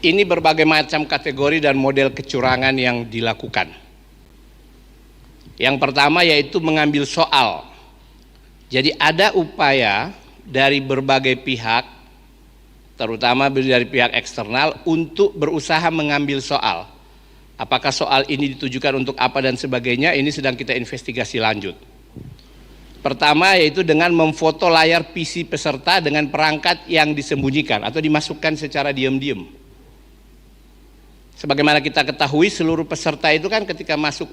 Ini berbagai macam kategori dan model kecurangan yang dilakukan. Yang pertama yaitu mengambil soal. Jadi ada upaya dari berbagai pihak, terutama dari pihak eksternal, untuk berusaha mengambil soal. Apakah soal ini ditujukan untuk apa dan sebagainya, ini sedang kita investigasi lanjut. Pertama yaitu dengan memfoto layar PC peserta dengan perangkat yang disembunyikan atau dimasukkan secara diam-diam. Sebagaimana kita ketahui, seluruh peserta itu kan ketika masuk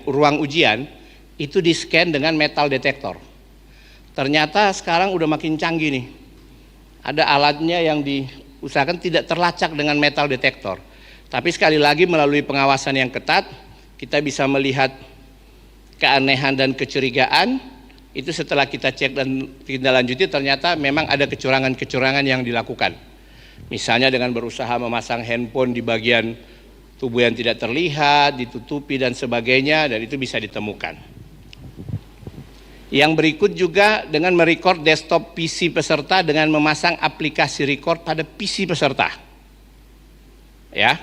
ruang ujian itu di-scan dengan metal detektor. Ternyata sekarang udah makin canggih nih. Ada alatnya yang diusahakan tidak terlacak dengan metal detektor. Tapi sekali lagi melalui pengawasan yang ketat, kita bisa melihat keanehan dan kecurigaan. Itu setelah kita cek dan tindak lanjuti, ternyata memang ada kecurangan-kecurangan yang dilakukan. Misalnya dengan berusaha memasang handphone di bagian tubuh yang tidak terlihat, ditutupi dan sebagainya, dan itu bisa ditemukan. Yang berikut juga dengan merecord desktop PC peserta dengan memasang aplikasi record pada PC peserta. Ya,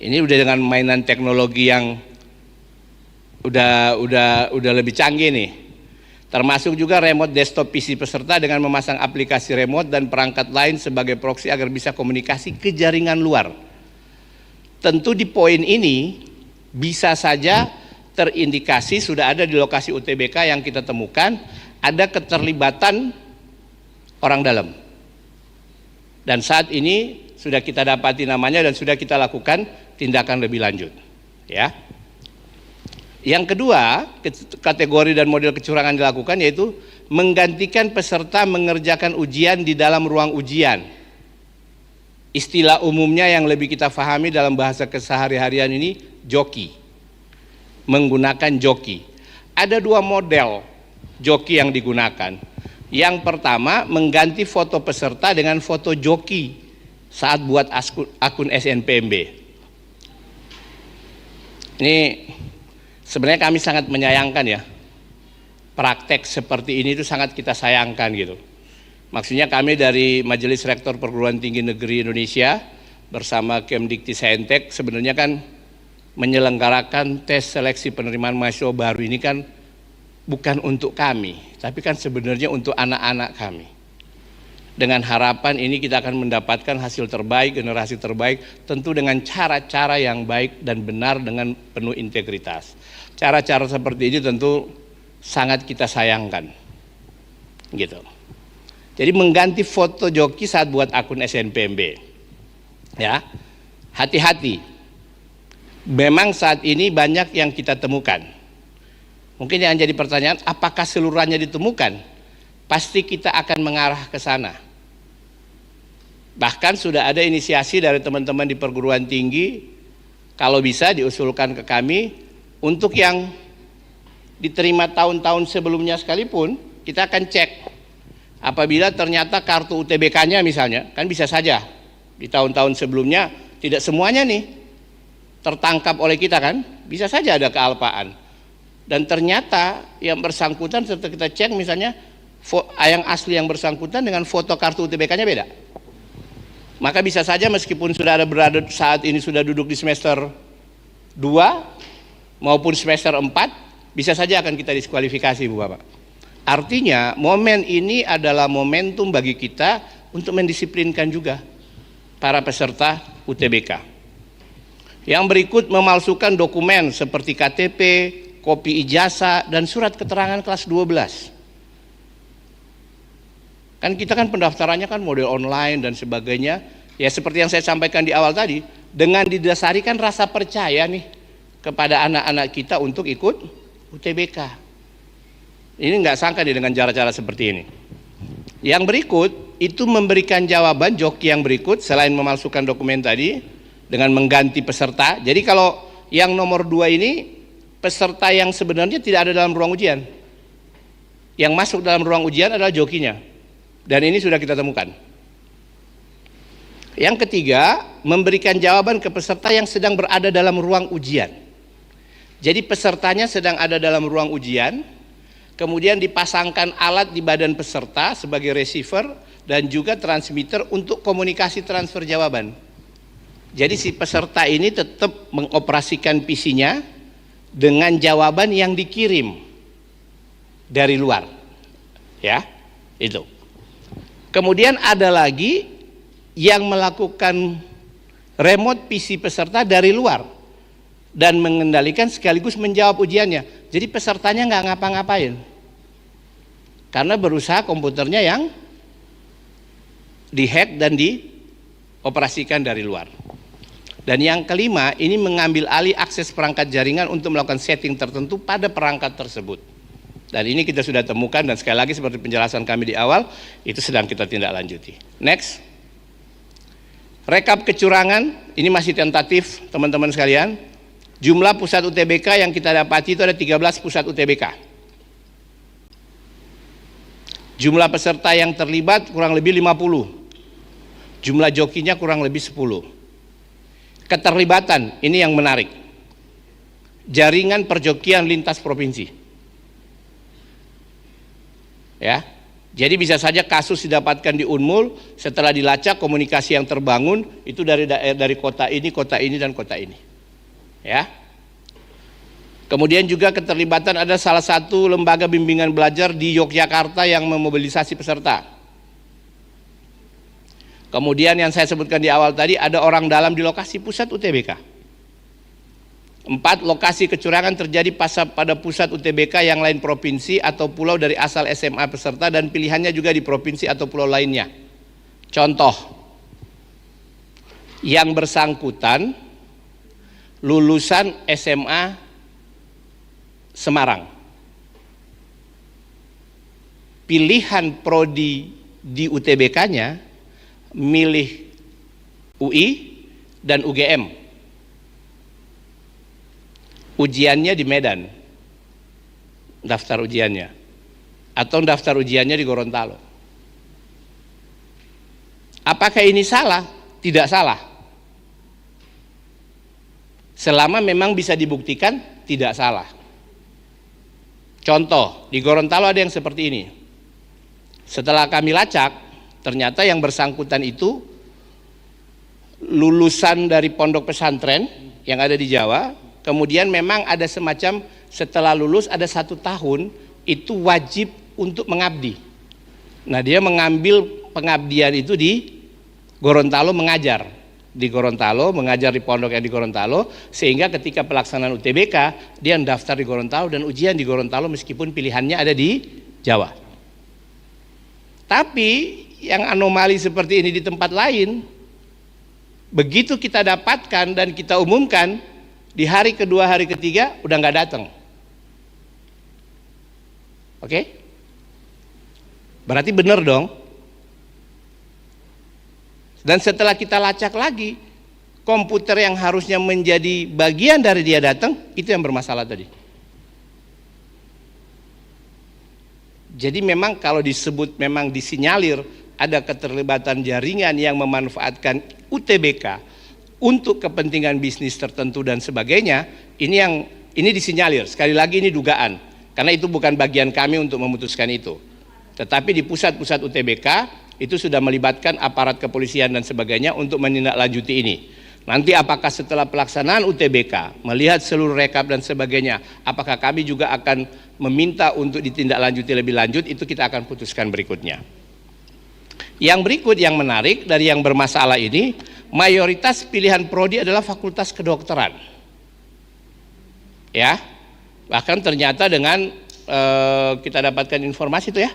ini udah dengan mainan teknologi yang udah lebih canggih nih. Termasuk juga remote desktop PC peserta dengan memasang aplikasi remote dan perangkat lain sebagai proxy agar bisa komunikasi ke jaringan luar. Tentu di poin ini bisa saja terindikasi sudah ada di lokasi UTBK yang kita temukan ada keterlibatan orang dalam. Dan saat ini sudah kita dapati namanya dan sudah kita lakukan tindakan lebih lanjut. Ya. Yang kedua, kategori dan model kecurangan dilakukan yaitu menggantikan peserta mengerjakan ujian di dalam ruang ujian. Istilah umumnya yang lebih kita pahami dalam bahasa kesehari-harian ini joki. Menggunakan joki. Ada dua model joki yang digunakan. Yang pertama, mengganti foto peserta dengan foto joki saat buat akun SNPMB. Ini sebenarnya kami sangat menyayangkan ya. Praktek seperti ini itu sangat kita sayangkan gitu. Maksudnya kami dari Majelis Rektor Perguruan Tinggi Negeri Indonesia bersama Kemdikti-Saintek sebenarnya kan menyelenggarakan tes seleksi penerimaan mahasiswa baru ini kan bukan untuk kami, tapi kan sebenarnya untuk anak-anak kami. Dengan harapan ini kita akan mendapatkan hasil terbaik, generasi terbaik, tentu dengan cara-cara yang baik dan benar dengan penuh integritas. Cara-cara seperti ini tentu sangat kita sayangkan. Gitu. Jadi mengganti foto joki saat buat akun SNPMB. Ya. Hati-hati. Memang saat ini banyak yang kita temukan. Mungkin yang jadi pertanyaan, apakah seluruhnya ditemukan? Pasti kita akan mengarah ke sana. Bahkan sudah ada inisiasi dari teman-teman di perguruan tinggi, kalau bisa diusulkan ke kami, untuk yang diterima tahun-tahun sebelumnya sekalipun, kita akan cek. Apabila ternyata kartu UTBK-nya misalnya, kan bisa saja di tahun-tahun sebelumnya tidak semuanya nih tertangkap oleh kita kan, bisa saja ada kealpaan. Dan ternyata yang bersangkutan setelah kita cek misalnya yang asli yang bersangkutan dengan foto kartu UTBK-nya beda. Maka bisa saja meskipun sudah berada saat ini sudah duduk di semester 2 maupun semester 4, bisa saja akan kita diskualifikasi Bu Bapak. Artinya momen ini adalah momentum bagi kita untuk mendisiplinkan juga para peserta UTBK. Yang berikut memalsukan dokumen seperti KTP, kopi ijazah, dan surat keterangan kelas 12. Kan kita kan pendaftarannya kan model online dan sebagainya. Ya seperti yang saya sampaikan di awal tadi, dengan didasarikan rasa percaya nih kepada anak-anak kita untuk ikut UTBK. Ini nggak sangka nih dengan cara-cara seperti ini. Yang berikut itu memberikan jawaban joki yang berikut selain memalsukan dokumen tadi dengan mengganti peserta. Jadi kalau yang nomor 2 ini peserta yang sebenarnya tidak ada dalam ruang ujian. Yang masuk dalam ruang ujian adalah jokinya. Dan ini sudah kita temukan. Yang ketiga, memberikan jawaban ke peserta yang sedang berada dalam ruang ujian. Jadi pesertanya sedang ada dalam ruang ujian, kemudian dipasangkan alat di badan peserta sebagai receiver dan juga transmitter untuk komunikasi transfer jawaban. Jadi si peserta ini tetap mengoperasikan PC-nya dengan jawaban yang dikirim dari luar. Ya, itu. Kemudian ada lagi yang melakukan remote PC peserta dari luar dan mengendalikan sekaligus menjawab ujiannya. Jadi pesertanya nggak ngapa-ngapain karena berusaha komputernya yang dihack dan dioperasikan dari luar. Dan yang kelima, ini mengambil alih akses perangkat jaringan untuk melakukan setting tertentu pada perangkat tersebut. Dan ini kita sudah temukan, dan sekali lagi seperti penjelasan kami di awal, itu sedang kita tindak lanjuti. Next. Rekap kecurangan, ini masih tentatif teman-teman sekalian. Jumlah pusat UTBK yang kita dapati itu ada 13 pusat UTBK. Jumlah peserta yang terlibat kurang lebih 50. Jumlah jokinya kurang lebih 10. Keterlibatan, ini yang menarik. Jaringan perjokian lintas provinsi. Ya. Jadi bisa saja kasus didapatkan di Unmul, setelah dilacak komunikasi yang terbangun itu dari kota ini dan kota ini. Ya. Kemudian juga keterlibatan ada salah satu lembaga bimbingan belajar di Yogyakarta yang memobilisasi peserta. Kemudian yang saya sebutkan di awal tadi, ada orang dalam di lokasi pusat UTBK. 4, lokasi kecurangan terjadi pada pusat UTBK yang lain provinsi atau pulau dari asal SMA peserta dan pilihannya juga di provinsi atau pulau lainnya. Contoh, yang bersangkutan lulusan SMA Semarang. Pilihan prodi di UTBK-nya milih UI dan UGM. Ujiannya di Medan, daftar ujiannya, atau daftar ujiannya di Gorontalo. Apakah ini salah? Tidak salah. Selama memang bisa dibuktikan tidak salah. Contoh, di Gorontalo ada yang seperti ini. Setelah kami lacak, ternyata yang bersangkutan itu lulusan dari pondok pesantren yang ada di Jawa. Kemudian memang ada semacam setelah lulus ada 1 tahun itu wajib untuk mengabdi. Nah, dia mengambil pengabdian itu di Gorontalo, mengajar di Gorontalo, mengajar di pondok yang di Gorontalo, sehingga ketika pelaksanaan UTBK dia daftar di Gorontalo dan ujian di Gorontalo meskipun pilihannya ada di Jawa. Tapi yang anomali seperti ini di tempat lain, begitu kita dapatkan dan kita umumkan, di hari kedua, hari ketiga udah nggak datang. Oke? Berarti benar dong. Dan setelah kita lacak lagi, komputer yang harusnya menjadi bagian dari dia datang, itu yang bermasalah tadi. Jadi memang kalau disebut memang disinyalir ada keterlibatan jaringan yang memanfaatkan UTBK untuk kepentingan bisnis tertentu dan sebagainya, ini disinyalir. Sekali lagi ini dugaan, karena itu bukan bagian kami untuk memutuskan itu. Tetapi di pusat-pusat UTBK itu sudah melibatkan aparat kepolisian dan sebagainya untuk menindaklanjuti ini. Nanti apakah setelah pelaksanaan UTBK melihat seluruh rekap dan sebagainya, apakah kami juga akan meminta untuk ditindaklanjuti lebih lanjut, itu kita akan putuskan berikutnya. Yang berikut yang menarik dari yang bermasalah ini, mayoritas pilihan prodi adalah fakultas kedokteran. Ya, bahkan ternyata dengan kita dapatkan informasi itu ya,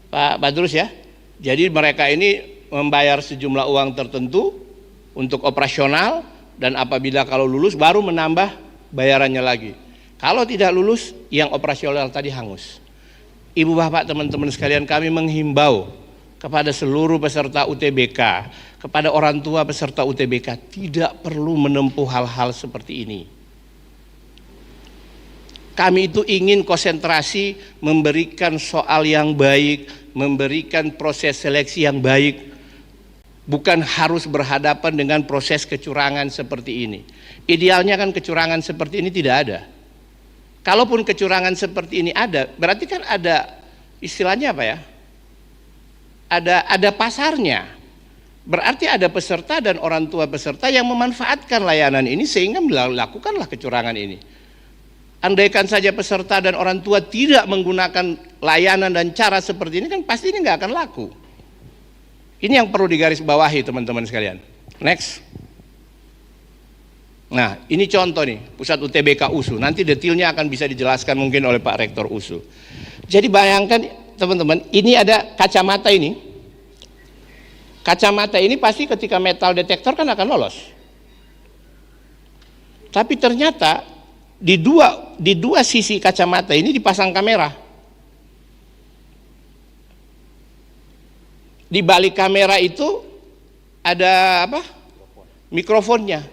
Pak Badrus ya. Jadi mereka ini membayar sejumlah uang tertentu untuk operasional, dan apabila kalau lulus baru menambah bayarannya lagi. Kalau tidak lulus, yang operasional tadi hangus. Ibu bapak teman-teman sekalian, kami menghimbau kepada seluruh peserta UTBK, kepada orang tua peserta UTBK, tidak perlu menempuh hal-hal seperti ini. Kami itu ingin konsentrasi memberikan soal yang baik, memberikan proses seleksi yang baik, bukan harus berhadapan dengan proses kecurangan seperti ini. Idealnya kan kecurangan seperti ini tidak ada. Kalaupun kecurangan seperti ini ada, berarti kan ada istilahnya apa ya? Ada pasarnya. Berarti ada peserta dan orang tua peserta yang memanfaatkan layanan ini sehingga melakukanlah kecurangan ini. Andaikan saja peserta dan orang tua tidak menggunakan layanan dan cara seperti ini, kan pasti ini nggak akan laku. Ini yang perlu digarisbawahi teman-teman sekalian. Next. Nah, ini contoh nih, Pusat UTBK USU. Nanti detailnya akan bisa dijelaskan mungkin oleh Pak Rektor USU. Jadi bayangkan teman-teman, ini ada kacamata ini. Kacamata ini pasti ketika metal detektor kan akan lolos. Tapi ternyata di dua sisi kacamata ini dipasang kamera. Di balik kamera itu ada apa? Mikrofonnya.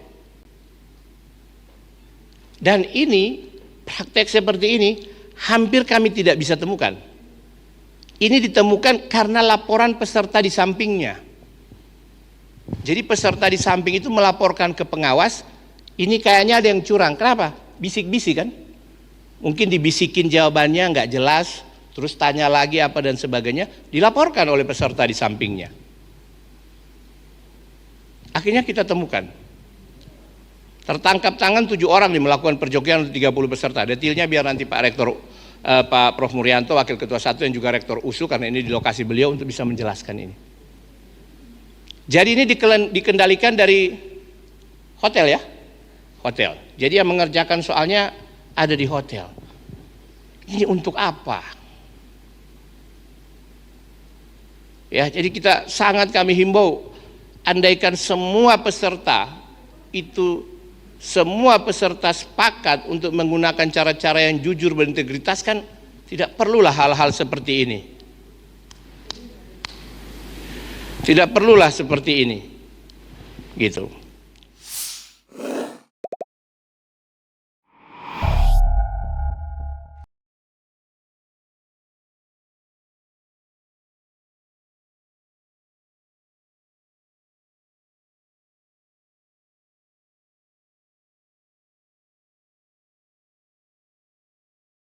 Dan ini, praktek seperti ini, hampir kami tidak bisa temukan. Ini ditemukan karena laporan peserta di sampingnya. Jadi peserta di samping itu melaporkan ke pengawas, ini kayaknya ada yang curang. Kenapa? Bisik-bisik kan? Mungkin dibisikin jawabannya nggak jelas, terus tanya lagi apa dan sebagainya, dilaporkan oleh peserta di sampingnya. Akhirnya kita temukan. Tertangkap tangan 7 orang nih melakukan perjokian untuk 30 peserta. Detailnya biar nanti Pak Rektor, Pak Prof Murianto, Wakil Ketua 1 yang juga Rektor USU, karena ini di lokasi beliau untuk bisa menjelaskan ini. Jadi ini dikendalikan dari hotel ya, hotel. Jadi yang mengerjakan soalnya ada di hotel. Ini untuk apa? Ya, jadi kita sangat kami himbau, andaikan semua peserta sepakat untuk menggunakan cara-cara yang jujur berintegritas, kan tidak perlulah hal-hal seperti ini. Tidak perlulah seperti ini. Gitu.